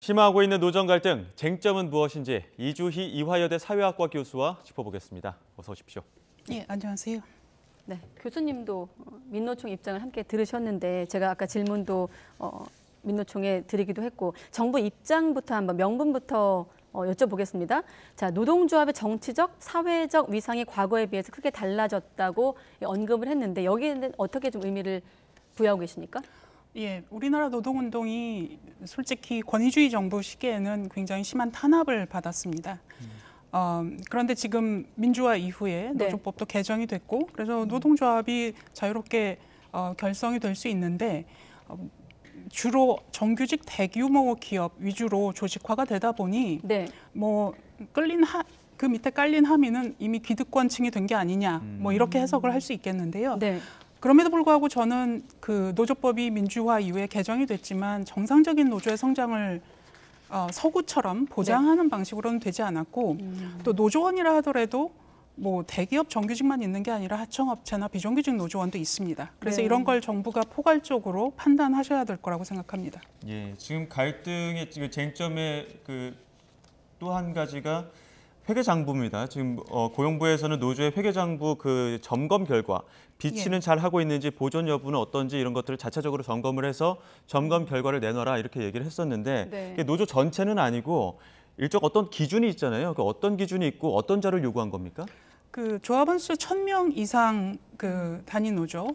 심화하고 있는 노정 갈등, 쟁점은 무엇인지 이주희 이화여대 사회학과 교수와 짚어보겠습니다. 어서 오십시오. 예, 안녕하세요. 네, 교수님도 민노총 입장을 함께 들으셨는데 제가 아까 질문도 민노총에 드리기도 했고 정부 입장부터 한번 명분부터 여쭤보겠습니다. 자, 노동조합의 정치적, 사회적 위상이 과거에 비해서 크게 달라졌다고 언급을 했는데 여기에는 어떻게 좀 의미를 부여하고 계십니까? 예, 우리나라 노동운동이 솔직히 권위주의 정부 시기에는 굉장히 심한 탄압을 받았습니다. 그런데 지금 민주화 이후에 노조법도 개정이 됐고 그래서 노동조합이 자유롭게 결성이 될 수 있는데 주로 정규직 대규모 기업 위주로 조직화가 되다 보니 뭐 그 밑에 깔린 함의는 이미 기득권층이 된 게 아니냐 뭐 이렇게 해석을 할 수 있겠는데요. 그럼에도 불구하고 저는 그 노조법이 민주화 이후에 개정이 됐지만 정상적인 노조의 성장을 서구처럼 보장하는 방식으로는 되지 않았고 또 노조원이라 하더라도 뭐 대기업 정규직만 있는 게 아니라 하청업체나 비정규직 노조원도 있습니다. 그래서 이런 걸 정부가 포괄적으로 판단하셔야 될 거라고 생각합니다. 예, 지금 갈등의 쟁점의 또 한 가지가 회계장부입니다. 지금 고용부에서는 노조의 회계장부 점검 결과 비치는 잘 하고 있는지 보존 여부는 어떤지 이런 것들을 자체적으로 점검을 해서 점검 결과를 내놔라 이렇게 얘기를 했었는데 노조 전체는 아니고 일정 어떤 기준이 있잖아요. 그 어떤 기준이 있고 어떤 자료를 요구한 겁니까? 그 조합원 수 1,000명 이상 단위 노조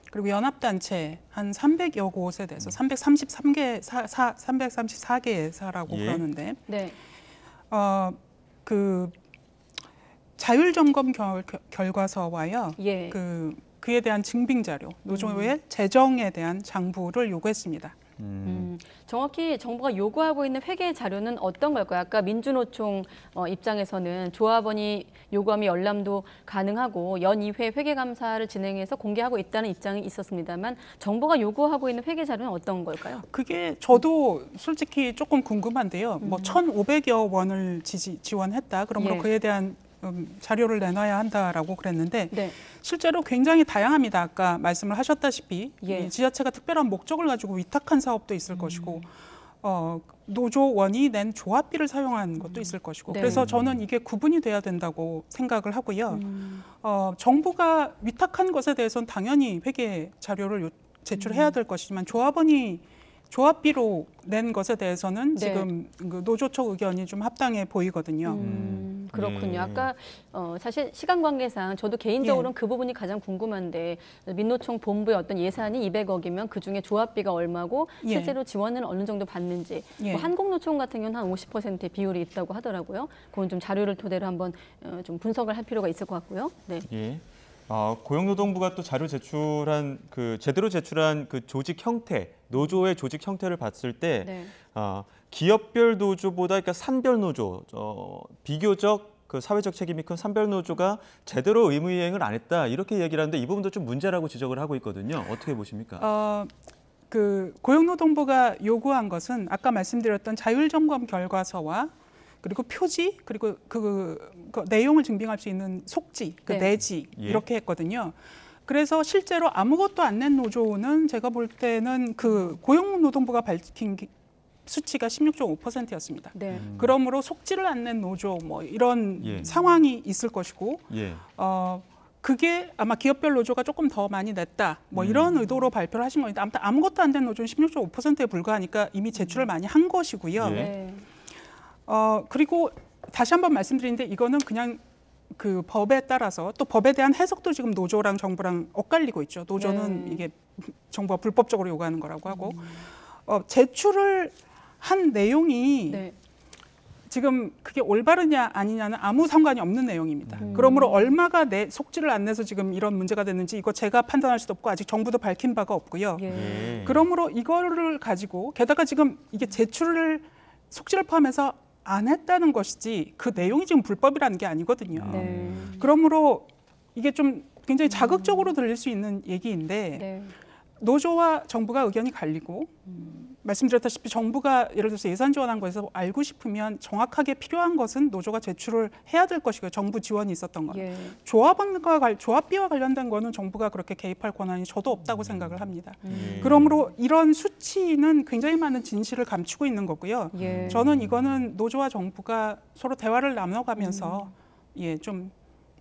그리고 연합단체 한 300여 곳에 대해서 334개 회사라고 그러는데 자율 점검 결과서와요. 그에 대한 증빙 자료, 노조의 재정에 대한 장부를 요구했습니다. 정확히 정부가 요구하고 있는 회계 자료는 어떤 걸까요? 아까 민주노총 입장에서는 조합원이 요구하면 열람도 가능하고 연이회 회계감사를 진행해서 공개하고 있다는 입장이 있었습니다만 정부가 요구하고 있는 회계 자료는 어떤 걸까요? 그게 저도 솔직히 조금 궁금한데요. 뭐 1,500여 원을 지원했다. 그러므로 그에 대한 자료를 내놔야 한다라고 그랬는데 실제로 굉장히 다양합니다. 아까 말씀을 하셨다시피 이 지자체가 특별한 목적을 가지고 위탁한 사업도 있을 것이고 노조원이 낸 조합비를 사용한 것도 있을 것이고 그래서 저는 이게 구분이 돼야 된다고 생각을 하고요. 정부가 위탁한 것에 대해서는 당연히 회계 자료를 제출해야 될 것이지만 조합원이 조합비로 낸 것에 대해서는 지금 노조 쪽 의견이 좀 합당해 보이거든요. 그렇군요. 아까 사실 시간 관계상 저도 개인적으로는 그 부분이 가장 궁금한데 민노총 본부의 어떤 예산이 200억이면 그중에 조합비가 얼마고 실제로 지원을 어느 정도 받는지 뭐 한국노총 같은 경우는 한 50%의 비율이 있다고 하더라고요. 그건 좀 자료를 토대로 한번 좀 분석을 할 필요가 있을 것 같고요. 고용노동부가 또 자료 제출한 제대로 제출한 조직 형태, 노조의 조직 형태를 봤을 때 기업별 노조보다 그러니까 산별 노조, 비교적 사회적 책임이 큰 산별 노조가 제대로 의무 이행을 안 했다 이렇게 얘기를 하는데 이 부분도 좀 문제라고 지적을 하고 있거든요. 어떻게 보십니까? 고용노동부가 요구한 것은 아까 말씀드렸던 자율점검 결과서와 그리고 표지 그리고 그 내용을 증빙할 수 있는 속지, 내지 이렇게 했거든요. 그래서 실제로 아무것도 안 낸 노조는 제가 볼 때는 고용노동부가 밝힌 수치가 16.5%였습니다. 그러므로 속지를 안 낸 노조 뭐 이런 상황이 있을 것이고 그게 아마 기업별 노조가 조금 더 많이 냈다 뭐 이런 의도로 발표를 하신 건데 아무튼 아무것도 안 된 노조는 16.5%에 불과하니까 이미 제출을 많이 한 것이고요. 그리고 다시 한번 말씀드리는데 이거는 그냥 법에 따라서 또 법에 대한 해석도 지금 노조랑 정부랑 엇갈리고 있죠. 노조는 이게 정부가 불법적으로 요구하는 거라고 하고 제출을 한 내용이 지금 그게 올바르냐 아니냐는 아무 상관이 없는 내용입니다. 그러므로 얼마가 속지를 안 내서 지금 이런 문제가 됐는지 이거 제가 판단할 수도 없고 아직 정부도 밝힌 바가 없고요. 그러므로 이거를 가지고 게다가 지금 이게 속지를 포함해서 안 했다는 것이지 그 내용이 지금 불법이라는 게 아니거든요. 그러므로 이게 좀 굉장히 자극적으로 들릴 수 있는 얘기인데 노조와 정부가 의견이 갈리고 말씀드렸다시피 정부가 예를 들어서 예산 지원한 거에서 알고 싶으면 정확하게 필요한 것은 노조가 제출을 해야 될 것이고요. 정부 지원이 있었던 거는. 예. 조합비와 관련된 거는 정부가 그렇게 개입할 권한이 저도 없다고 생각을 합니다. 예. 그러므로 이런 수치는 굉장히 많은 진실을 감추고 있는 거고요. 예. 저는 이거는 노조와 정부가 서로 대화를 나눠가면서 좀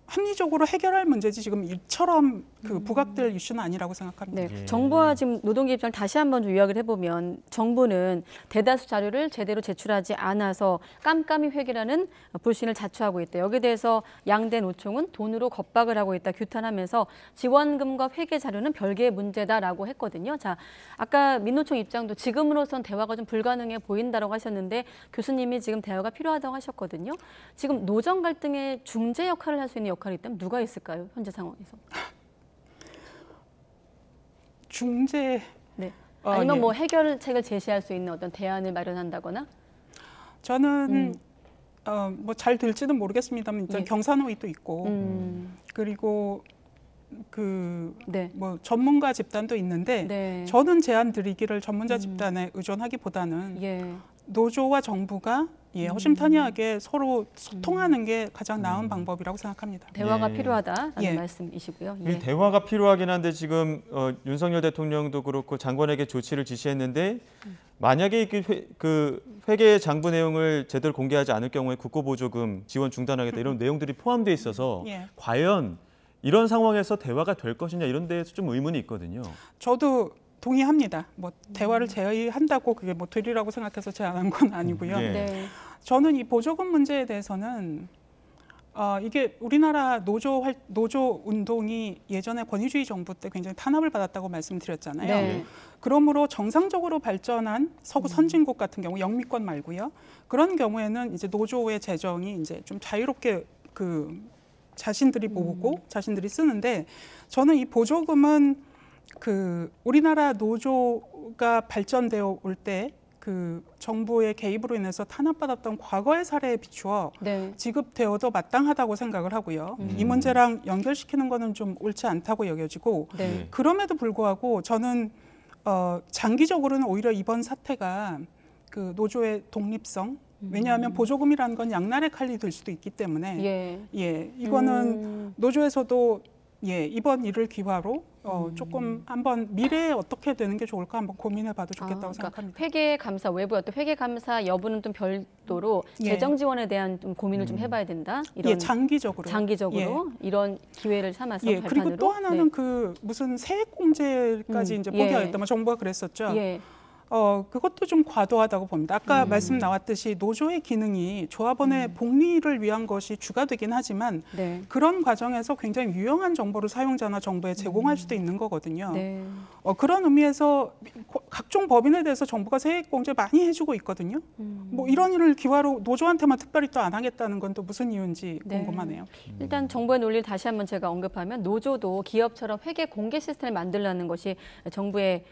합리적으로 해결할 문제지 지금 이처럼 그 부각될 이슈는 아니라고 생각합니다. 네, 예. 정부와 지금 노동계 입장을 다시 한번 좀 요약을 해보면 정부는 대다수 자료를 제대로 제출하지 않아서 깜깜이 회계라는 불신을 자초하고 있다. 여기에 대해서 양대 노총은 돈으로 겁박을 하고 있다 규탄하면서 지원금과 회계 자료는 별개의 문제다라고 했거든요. 자, 아까 민노총 입장도 지금으로선 대화가 좀 불가능해 보인다라고 하셨는데 교수님이 지금 대화가 필요하다고 하셨거든요. 지금 노정 갈등의 중재 역할을 할 수 있는 역할이 있다면 누가 있을까요? 현재 상황에서. 중재 네. 아니면 예. 뭐 해결책을 제시할 수 있는 어떤 대안을 마련한다거나? 저는 뭐 잘 될지는 모르겠습니다만 이제 예. 경사노위도 있고 그리고 네. 뭐 전문가 집단도 있는데 네. 저는 제안 드리기를 전문가 집단에 의존하기보다는 예. 노조와 정부가 허심탄회하게 서로 소통하는 게 가장 나은 방법이라고 생각합니다. 대화가 예. 필요하다라는 예. 말씀이시고요. 이 예. 대화가 필요하긴 한데 지금 윤석열 대통령도 그렇고 장관에게 조치를 지시했는데 만약에 그 회계 장부 내용을 제대로 공개하지 않을 경우에 국고보조금 지원 중단하겠다 이런 내용들이 포함되어 있어서 예. 과연 이런 상황에서 대화가 될 것이냐 이런 데에서 좀 의문이 있거든요. 저도 동의합니다. 뭐 대화를 제의한다고 그게 뭐 되리라고 생각해서 제안한 건 아니고요. 예. 네. 저는 이 보조금 문제에 대해서는 이게 우리나라 노조 운동이 예전에 권위주의 정부 때 굉장히 탄압을 받았다고 말씀드렸잖아요. 네. 그러므로 정상적으로 발전한 서구 선진국 같은 경우 영미권 말고요. 그런 경우에는 이제 노조의 재정이 이제 좀 자유롭게 그 자신들이 모으고 자신들이 쓰는데 저는 이 보조금은 그 우리나라 노조가 발전되어 올 때 그 정부의 개입으로 인해서 탄압받았던 과거의 사례에 비추어 네. 지급되어도 마땅하다고 생각을 하고요. 이 문제랑 연결시키는 거는 좀 옳지 않다고 여겨지고 네. 그럼에도 불구하고 저는 장기적으로는 오히려 이번 사태가 그 노조의 독립성 왜냐하면 보조금이라는 건 양날의 칼이 될 수도 있기 때문에 이거는 노조에서도 이번 일을 기화로 조금 한번 미래에 어떻게 되는 게 좋을까 한번 고민해봐도 좋겠다고 생각합니다. 회계 감사 외부 어떤 회계 감사 여부는 좀 별도로 재정 지원에 대한 좀 고민을 좀 해봐야 된다. 이런 장기적으로 이런 기회를 삼아서 발판으로. 그리고 또 하나는 그 무슨 세액공제까지 이제 포기하겠다. 정부가 그랬었죠. 그것도 좀 과도하다고 봅니다. 아까 말씀 나왔듯이 노조의 기능이 조합원의 복리를 위한 것이 주가 되긴 하지만 그런 과정에서 굉장히 유용한 정보를 사용자나 정부에 제공할 수도 있는 거거든요. 그런 의미에서 각종 법인에 대해서 정부가 세액공제 많이 해주고 있거든요. 뭐 이런 일을 기화로 노조한테만 특별히 또 안 하겠다는 건 또 무슨 이유인지 궁금하네요. 일단 정부의 논리를 다시 한번 제가 언급하면 노조도 기업처럼 회계 공개 시스템을 만들라는 것이 정부의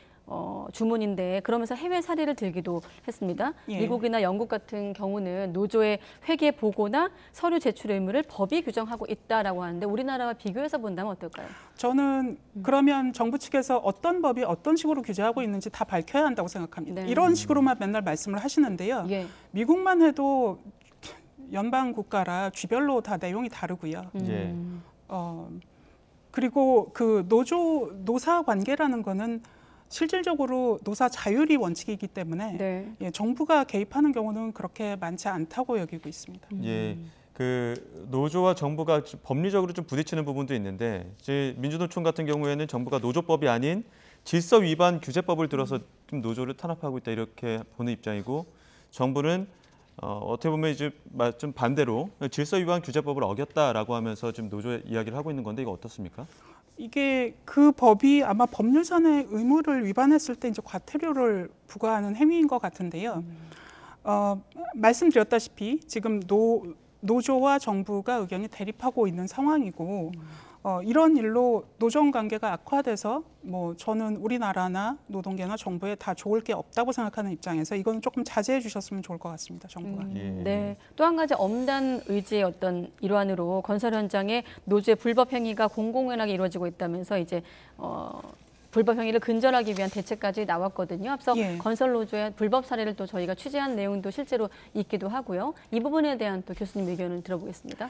주문인데 그러면서 해외 사례를 들기도 했습니다. 미국이나 영국 같은 경우는 노조의 회계 보고나 서류 제출 의무를 법이 규정하고 있다라고 하는데 우리나라와 비교해서 본다면 어떨까요? 저는 그러면 정부 측에서 어떤 법이 어떤 식으로 규제하고 있는지 다 밝혀야 한다고 생각합니다. 이런 식으로만 맨날 말씀을 하시는데요. 미국만 해도 연방 국가라 쥐별로 다 내용이 다르고요. 그리고 그 노사 관계라는 거는 실질적으로 노사 자율이 원칙이기 때문에 정부가 개입하는 경우는 그렇게 많지 않다고 여기고 있습니다. 그 노조와 정부가 법리적으로 좀 부딪히는 부분도 있는데 이제 민주노총 같은 경우에는 정부가 노조법이 아닌 질서 위반 규제법을 들어서 좀 노조를 탄압하고 있다 이렇게 보는 입장이고 정부는 어떻게 보면 이제 좀 반대로 질서 위반 규제법을 어겼다라고 하면서 지금 노조 이야기를 하고 있는 건데 이거 어떻습니까? 이게 그 법이 아마 법률상의 의무를 위반했을 때 이제 과태료를 부과하는 행위인 것 같은데요. 말씀드렸다시피 지금 노조와 정부가 의견이 대립하고 있는 상황이고 이런 일로 노정 관계가 악화돼서 뭐 저는 우리나라나 노동계나 정부에 다 좋을 게 없다고 생각하는 입장에서 이건 조금 자제해 주셨으면 좋을 것 같습니다. 정부가. 네. 또 한 가지 엄단 의지의 어떤 일환으로 건설 현장에 노조의 불법 행위가 공공연하게 이루어지고 있다면서 이제 불법 행위를 근절하기 위한 대책까지 나왔거든요. 앞서 예. 건설 노조의 불법 사례를 또 저희가 취재한 내용도 실제로 있기도 하고요. 이 부분에 대한 또 교수님 의견을 들어보겠습니다.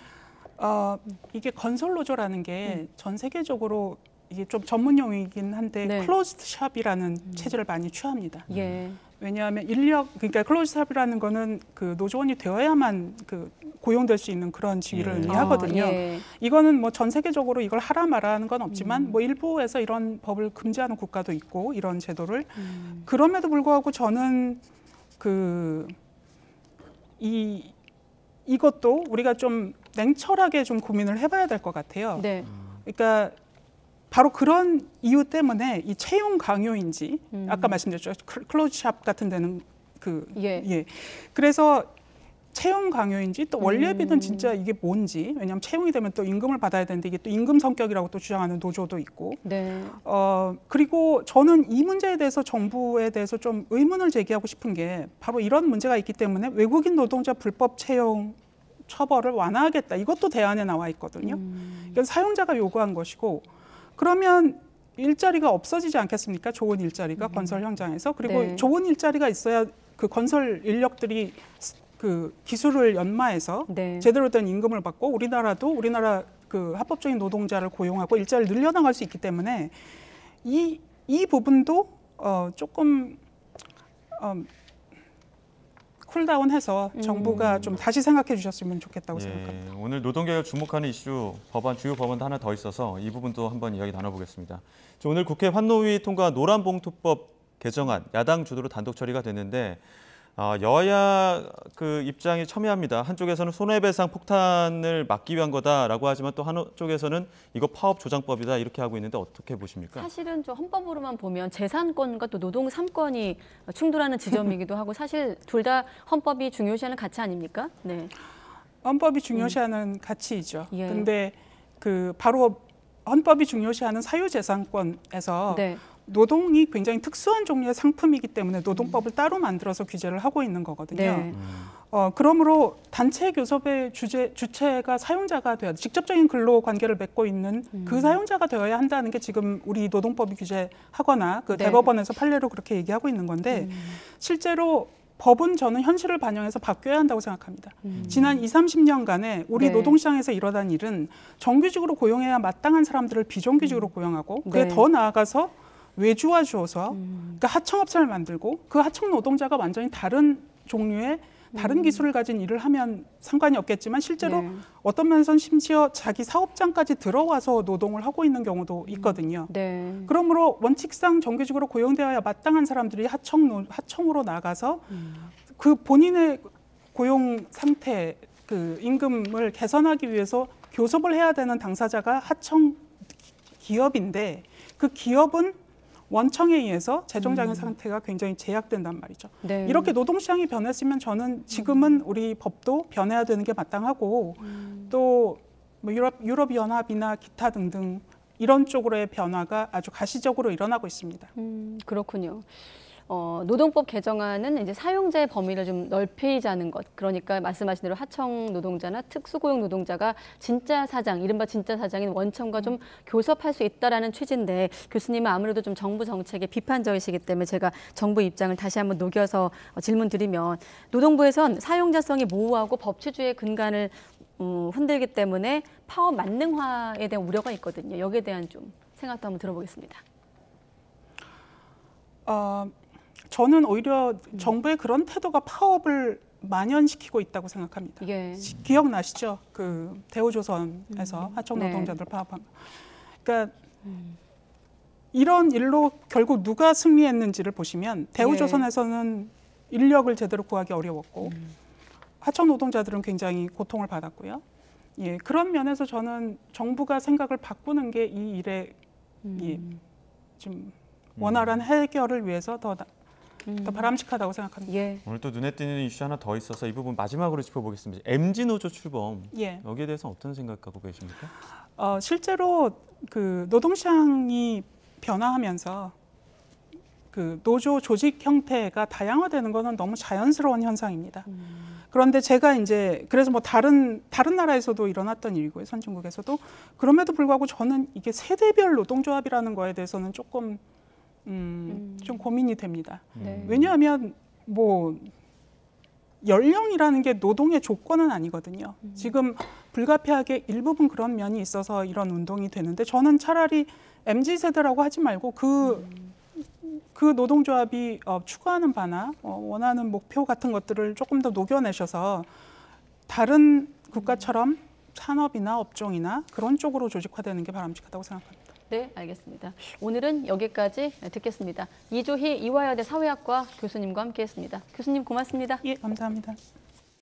이게 건설 노조라는 게 전 세계적으로 이게 좀 전문 용어이긴 한데 네. 클로즈드 샵이라는 체제를 많이 취합니다. 예. 왜냐하면 그러니까 클로즈드 샵이라는 거는 그 노조원이 되어야만 그 고용될 수 있는 그런 지위를 의미하거든요. 예. 이거는 뭐 전 세계적으로 이걸 하라 마라 하는 건 없지만 뭐 일부에서 이런 법을 금지하는 국가도 있고 이런 제도를 그럼에도 불구하고 저는 이것도 우리가 좀 냉철하게 좀 고민을 해봐야 될 것 같아요. 네. 그러니까 바로 그런 이유 때문에 이 채용 강요인지 아까 말씀드렸죠. 클로즈샵 같은 데는 예. 그래서 채용 강요인지 또 원래비는 진짜 이게 뭔지 왜냐하면 채용이 되면 또 임금을 받아야 되는데 이게 또 임금 성격이라고 또 주장하는 노조도 있고 네. 그리고 저는 이 문제에 대해서 정부에 대해서 좀 의문을 제기하고 싶은 게 바로 이런 문제가 있기 때문에 외국인 노동자 불법 채용 처벌을 완화하겠다. 이것도 대안에 나와 있거든요. 이건 사용자가 요구한 것이고 그러면 일자리가 없어지지 않겠습니까? 좋은 일자리가 건설 현장에서 그리고 네. 좋은 일자리가 있어야 그 건설 인력들이 그 기술을 연마해서 네. 제대로 된 임금을 받고 우리나라 그 합법적인 노동자를 고용하고 일자리를 늘려나갈 수 있기 때문에 이 부분도 조금 쿨다운해서 정부가 좀 다시 생각해 주셨으면 좋겠다고 생각합니다. 오늘 노동계가 주목하는 이슈 주요 법안도 하나 더 있어서 이 부분도 한번 이야기 나눠보겠습니다. 오늘 국회 환노위 통과 노란봉투법 개정안 야당 주도로 단독 처리가 됐는데 여야 그 입장이 첨예합니다. 한쪽에서는 손해배상 폭탄을 막기 위한 거다라고 하지만 또 한쪽에서는 이거 파업 조장법이다 이렇게 하고 있는데 어떻게 보십니까? 사실은 저 헌법으로만 보면 재산권과 또 노동 3권이 충돌하는 지점이기도 하고 사실 둘 다 헌법이 중요시하는 가치 아닙니까? 네. 헌법이 중요시하는 가치이죠. 예. 근데 그 바로 헌법이 중요시하는 사유재산권에서 네. 노동이 굉장히 특수한 종류의 상품이기 때문에 노동법을 따로 만들어서 규제를 하고 있는 거거든요. 네. 그러므로 단체 교섭의 주체가 사용자가 돼야 직접적인 근로 관계를 맺고 있는 그 사용자가 되어야 한다는 게 지금 우리 노동법이 규제하거나 그 네. 대법원에서 판례로 그렇게 얘기하고 있는 건데 실제로 법은 저는 현실을 반영해서 바뀌어야 한다고 생각합니다. 지난 20, 30년간에 우리 네. 노동시장에서 일어난 일은 정규직으로 고용해야 마땅한 사람들을 비정규직으로 고용하고 그게 네. 더 나아가서 외주화 주어서 그러니까 하청업체를 만들고 그 하청 노동자가 완전히 다른 종류의 다른 기술을 가진 일을 하면 상관이 없겠지만 실제로 네. 어떤 면에서는 심지어 자기 사업장까지 들어와서 노동을 하고 있는 경우도 있거든요. 네. 그러므로 원칙상 정규직으로 고용되어야 마땅한 사람들이 하청으로 나가서 그 본인의 고용 상태, 그 임금을 개선하기 위해서 교섭을 해야 되는 당사자가 하청 기업인데 그 기업은 원청에 의해서 재정장애 상태가 굉장히 제약된단 말이죠. 네. 이렇게 노동시장이 변했으면 저는 지금은 우리 법도 변해야 되는 게 마땅하고 또 뭐 유럽연합이나 기타 등등 이런 쪽으로의 변화가 아주 가시적으로 일어나고 있습니다. 그렇군요. 노동법 개정안은 이제 사용자의 범위를 좀 넓히자는 것. 그러니까 말씀하신 대로 하청 노동자나 특수고용 노동자가 진짜 사장, 이른바 진짜 사장인 원청과 좀 교섭할 수 있다라는 취지인데 교수님은 아무래도 좀 정부 정책에 비판적이시기 때문에 제가 정부 입장을 다시 한번 녹여서 질문 드리면 노동부에선 사용자성이 모호하고 법치주의 근간을 흔들기 때문에 파업 만능화에 대한 우려가 있거든요. 여기에 대한 좀 생각도 한번 들어보겠습니다. 저는 오히려 정부의 그런 태도가 파업을 만연시키고 있다고 생각합니다. 예. 기억나시죠? 그 대우조선에서 하청 네. 노동자들 파업한 거. 그러니까 이런 일로 결국 누가 승리했는지를 보시면 대우조선에서는 인력을 제대로 구하기 어려웠고 하청 노동자들은 굉장히 고통을 받았고요. 예, 그런 면에서 저는 정부가 생각을 바꾸는 게 이 일의 좀 원활한 해결을 위해서 더 바람직하다고 생각합니다. 예. 오늘 또 눈에 띄는 이슈 하나 더 있어서 이 부분 마지막으로 짚어보겠습니다. MG 노조 출범 예. 여기에 대해서 어떤 생각하고 계십니까? 실제로 그 노동시장이 변화하면서 그 노조 조직 형태가 다양화되는 것은 너무 자연스러운 현상입니다. 그런데 제가 이제 그래서 뭐 다른 나라에서도 일어났던 일이고요, 선진국에서도. 그럼에도 불구하고 저는 이게 세대별 노동조합이라는 거에 대해서는 조금 좀 고민이 됩니다. 네. 왜냐하면 뭐 연령이라는 게 노동의 조건은 아니거든요. 지금 불가피하게 일부분 그런 면이 있어서 이런 운동이 되는데 저는 차라리 MZ세대라고 하지 말고 그 노동조합이 추구하는 바나 원하는 목표 같은 것들을 조금 더 녹여내셔서 다른 국가처럼 산업이나 업종이나 그런 쪽으로 조직화되는 게 바람직하다고 생각합니다. 네, 알겠습니다. 오늘은 여기까지 듣겠습니다. 이조희 이화여대 사회학과 교수님과 함께했습니다. 교수님 고맙습니다. 예, 감사합니다.